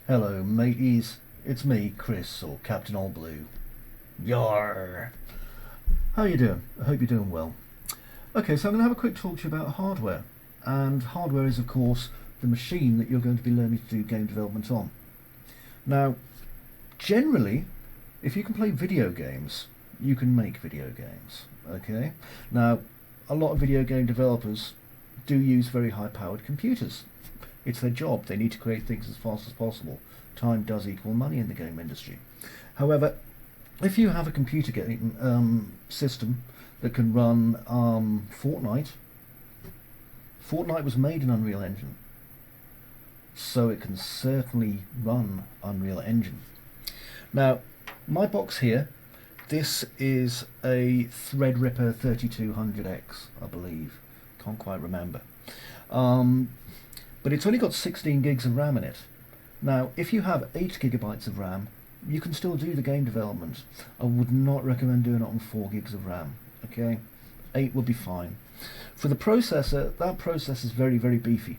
Hello mateys, it's me, Chris, or Captain Oldblue. Yarrrr! How you doing? I hope you're doing well. Okay, so I'm going to have a quick talk to you about hardware. And hardware is, of course, the machine that you're going to be learning to do game development on. Now, generally, if you can play video games, you can make video games. Okay? Now, a lot of video game developers do use very high-powered computers. It's their job. They need to create things as fast as possible. Time does equal money in the game industry. However, if you have a computer game system that can run Fortnite was made in Unreal Engine, so it can certainly run Unreal Engine. Now, my box here, this is a Threadripper 3200X, I believe. Can't quite remember. But it's only got 16 gigs of RAM in it. Now, if you have 8 gigabytes of RAM, you can still do the game development. I would not recommend doing it on 4 gigs of RAM. Okay, 8 would be fine. For the processor, that processor is very, very beefy.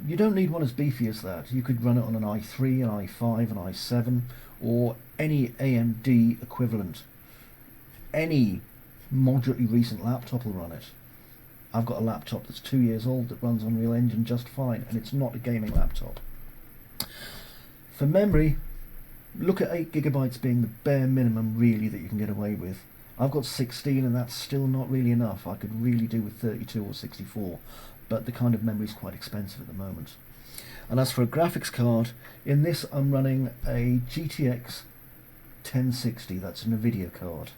You don't need one as beefy as that. You could run it on an i3, an i5, an i7, or any AMD equivalent. Any moderately recent laptop will run it. I've got a laptop that's 2 years old that runs Unreal Engine just fine, and it's not a gaming laptop. For memory, look at 8 gigabytes being the bare minimum really that you can get away with. I've got 16 and that's still not really enough. I could really do with 32 or 64, but the kind of memory is quite expensive at the moment. And as for a graphics card, in this I'm running a GTX 1060, that's a NVIDIA card.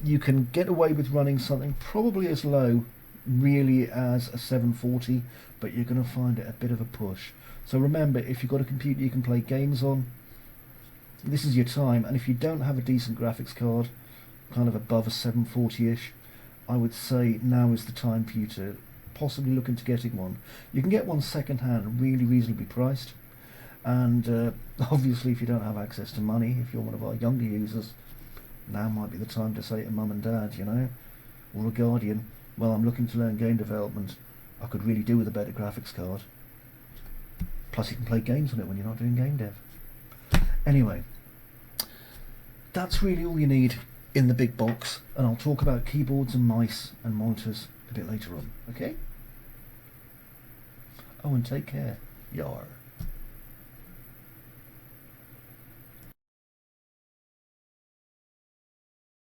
You can get away with running something probably as low really as a 740, but you're going to find it a bit of a push. So remember, if you've got a computer you can play games on, this is your time. And if you don't have a decent graphics card, kind of above a 740-ish, I would say now is the time for you to possibly look into getting one. You can get one second hand, really reasonably priced, and obviously if you don't have access to money, if you're one of our younger users, now might be the time to say to mum and dad, you know, or a guardian, well, I'm looking to learn game development, I could really do with a better graphics card. Plus you can play games on it when you're not doing game dev. Anyway, that's really all you need in the big box, and I'll talk about keyboards and mice and monitors a bit later on, okay? Oh, and take care. Yarrrr.